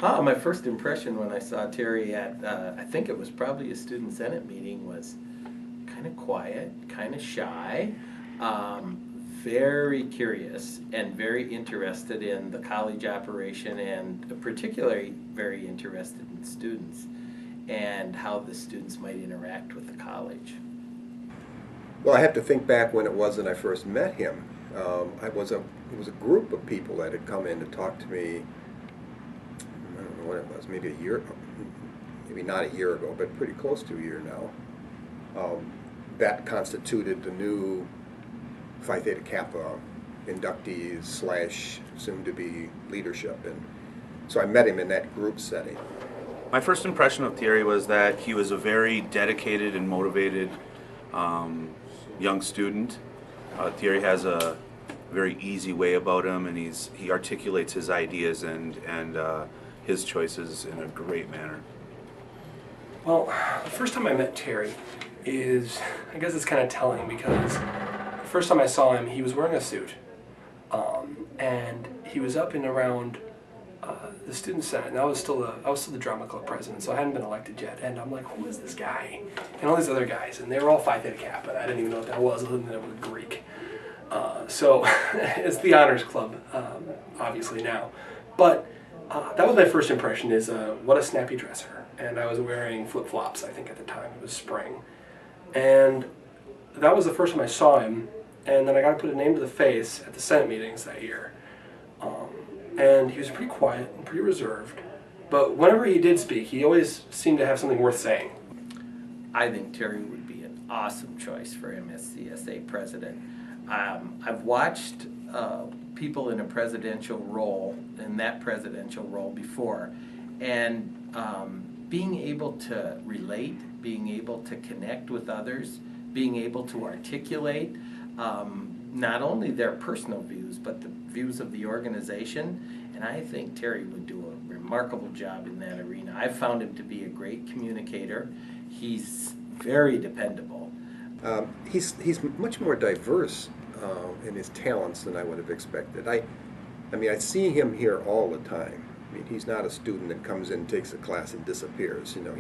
My first impression when I saw Terry at, I think it was probably a student senate meeting, was kind of quiet, kind of shy, very curious and very interested in the college operation, and particularly very interested in students and how the students might interact with the college. Well, I have to think back when it was that I first met him. It was a group of people that had come in to talk to me. I don't know what it was, maybe a year, maybe not a year ago, but pretty close to a year now. That constituted the new Phi Theta Kappa inductees / soon-to-be leadership, and so I met him in that group setting. My first impression of Thierry was that he was a very dedicated and motivated young student. Thierry has a very easy way about him, and he articulates his ideas and his choices in a great manner. Well, the first time I met Terry is, I guess it's kind of telling, because the first time I saw him, he was wearing a suit, and he was up and around the student senate, and I was still the drama club president, so I hadn't been elected yet. And I'm like, who is this guy? And all these other guys, and they were all Phi Theta Kappa, and I didn't even know what that was, other than that it was Greek. So it's the honors club, obviously now. But that was my first impression, is what a snappy dresser. And I was wearing flip-flops, I think at the time, it was spring. And that was the first time I saw him, and then I got to put a name to the face at the Senate meetings that year. And he was pretty quiet and pretty reserved, but whenever he did speak, he always seemed to have something worth saying. I think Terry would be an awesome choice for Mscsa president. I've watched people in a presidential role, in that presidential role before, and being able to relate, being able to connect with others, being able to articulate not only their personal views, but the views of the organization, and I think Terry would do a remarkable job in that arena. I've found him to be a great communicator. He's very dependable. He's much more diverse in his talents than I would have expected. I mean, I see him here all the time. I mean, he's not a student that comes in, takes a class, and disappears. You know,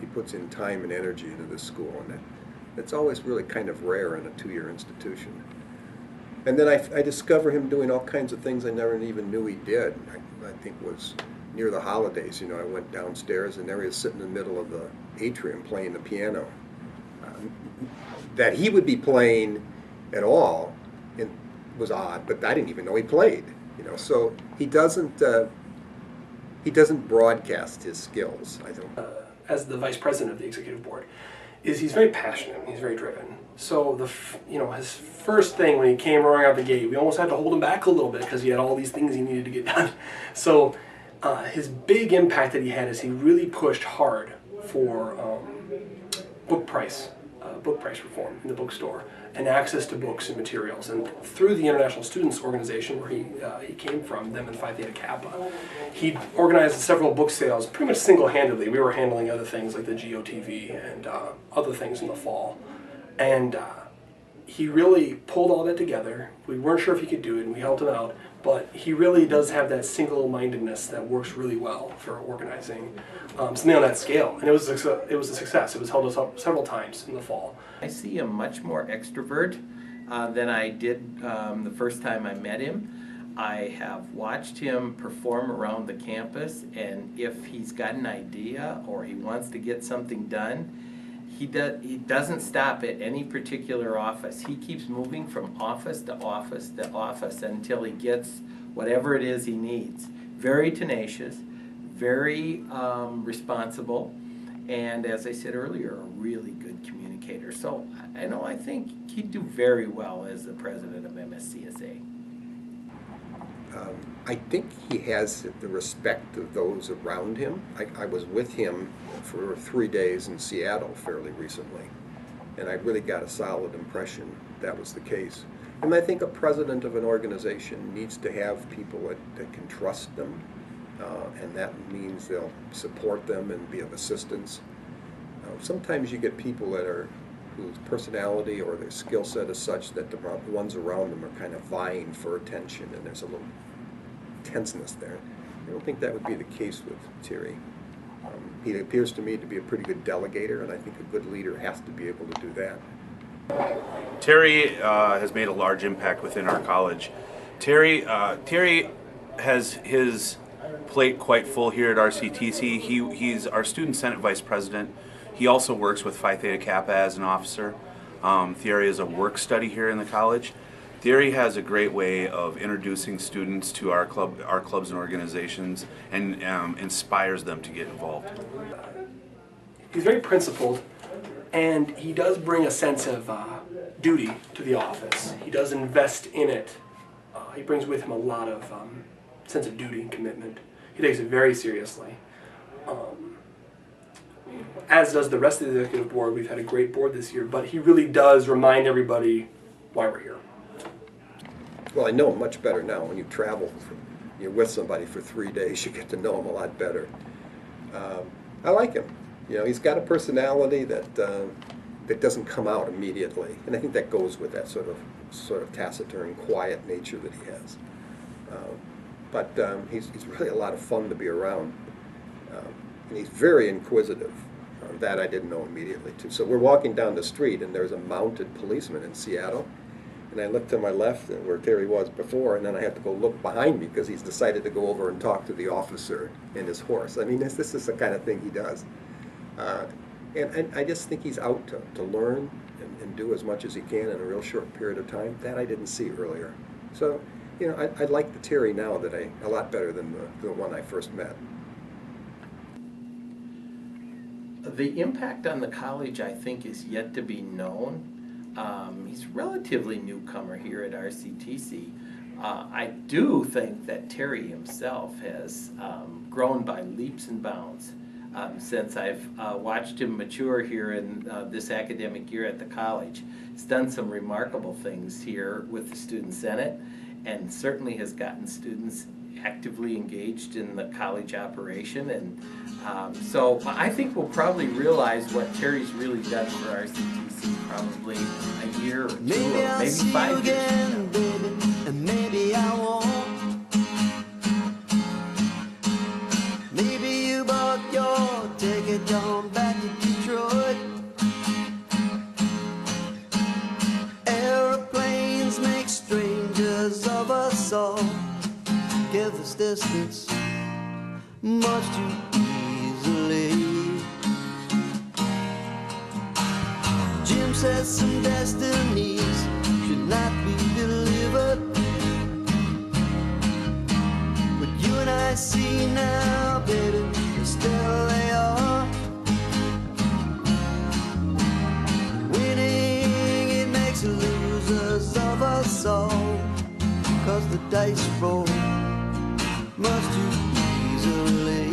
he puts in time and energy into this school, and that's always really kind of rare in a two-year institution. And then I discover him doing all kinds of things I never even knew he did. I think it was near the holidays. You know, I went downstairs, and there he was sitting in the middle of the atrium playing the piano. That he would be playing at all was odd, but I didn't even know he played. You know, so he doesn't broadcast his skills, I don't. As the vice president of the executive board, he's very passionate, he's very driven. So his first thing when he came roaring out the gate, we almost had to hold him back a little bit because he had all these things he needed to get done. So his big impact that he had is he really pushed hard for book price reform in the bookstore and access to books and materials. And through the International Students Organization, where he came from, them and Phi Theta Kappa, he organized several book sales pretty much single-handedly. We were handling other things like the GOTV and other things in the fall. And he really pulled all that together. We weren't sure if he could do it, and we helped him out. But he really does have that single-mindedness that works really well for organizing something on that scale. And it was a success. It was held up several times in the fall. I see him much more extrovert than I did the first time I met him. I have watched him perform around the campus, and if he's got an idea or he wants to get something done, he doesn't stop at any particular office. He keeps moving from office to office to office until he gets whatever it is he needs. Very tenacious, very responsible, and as I said earlier, a really good communicator. So I think he'd do very well as the president of Mscsa. I think he has the respect of those around him. I was with him for 3 days in Seattle fairly recently, and I really got a solid impression that was the case. And I think a president of an organization needs to have people that can trust them, and that means they'll support them and be of assistance. Sometimes you get people whose personality or their skill set is such that the ones around them are kind of vying for attention, and there's a little tenseness there. don't think that would be the case with Thierry. He appears to me to be a pretty good delegator, and I think a good leader has to be able to do that. Thierry has made a large impact within our college. Thierry has his plate quite full here at RCTC. He's our student senate vice president. He also works with Phi Theta Kappa as an officer. Thierry is a work study here in the college. Thierry has a great way of introducing students to our clubs and organizations, and inspires them to get involved. He's very principled, and he does bring a sense of duty to the office. He does invest in it. He brings with him a lot of sense of duty and commitment. He takes it very seriously. As does the rest of the executive board. We've had a great board this year, but he really does remind everybody why we're here. Well, I know him much better now. When you travel, you're with somebody for 3 days, you get to know him a lot better. I like him. You know, he's got a personality that doesn't come out immediately, and I think that goes with that sort of taciturn, quiet nature that he has. But he's really a lot of fun to be around, and he's very inquisitive. That I didn't know immediately too. So we're walking down the street, and there's a mounted policeman in Seattle. And I looked to my left, where Thierry was before, and then I had to go look behind me because he's decided to go over and talk to the officer and his horse. I mean, this is the kind of thing he does. And I just think he's out to learn and do as much as he can in a real short period of time. That I didn't see earlier. So, you know, I like the Thierry now a lot better than the one I first met. The impact on the college, I think, is yet to be known. He's a relatively newcomer here at RCTC. I do think that Thierry himself has grown by leaps and bounds since I've watched him mature here in this academic year at the college. He's done some remarkable things here with the Student Senate, and certainly has gotten students actively engaged in the college operation. And so I think we'll probably realize what Thierry's really done for RCTC probably a year or two, or maybe 5 years from now. Baby, and maybe I won't. Maybe you bought your ticket on back to Detroit. Airplanes make strangers of us all. Give this distance much too easily. Jim says some destinies should not be delivered, but you and I see now, baby, and still they are. Winning, it makes losers of us all, 'cause the dice roll much too easily.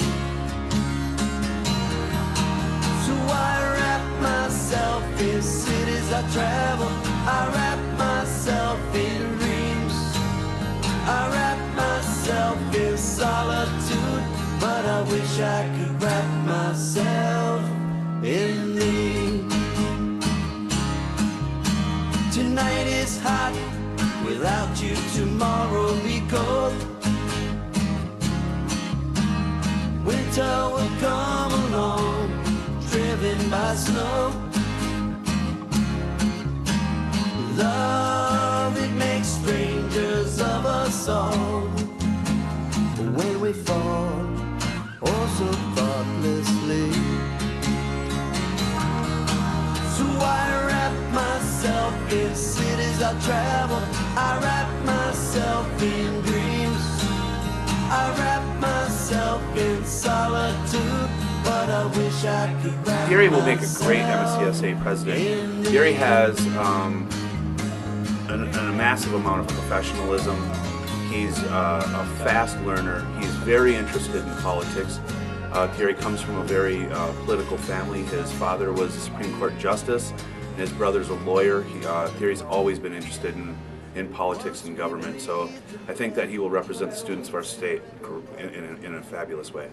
So I wrap myself in cities I travel. I wrap myself in dreams. I wrap myself in solitude, but I wish I could wrap myself in thee. Tonight is hot, without you tomorrow be cold. Winter will come along, driven by snow. Love, it makes strangers of us all. When we fall, oh so thoughtlessly. So I wrap myself in cities I travel. I wrap myself in dreams. I wrap myself in solitude, but I wish I could wrap Thierry will make a great myself Mscsa president. in Thierry has a massive amount of professionalism. He's a fast learner. He's very interested in politics. Thierry comes from a very political family. His father was a Supreme Court justice, and his brother's a lawyer. Thierry's always been interested in politics and government. So I think that he will represent the students of our state in a fabulous way.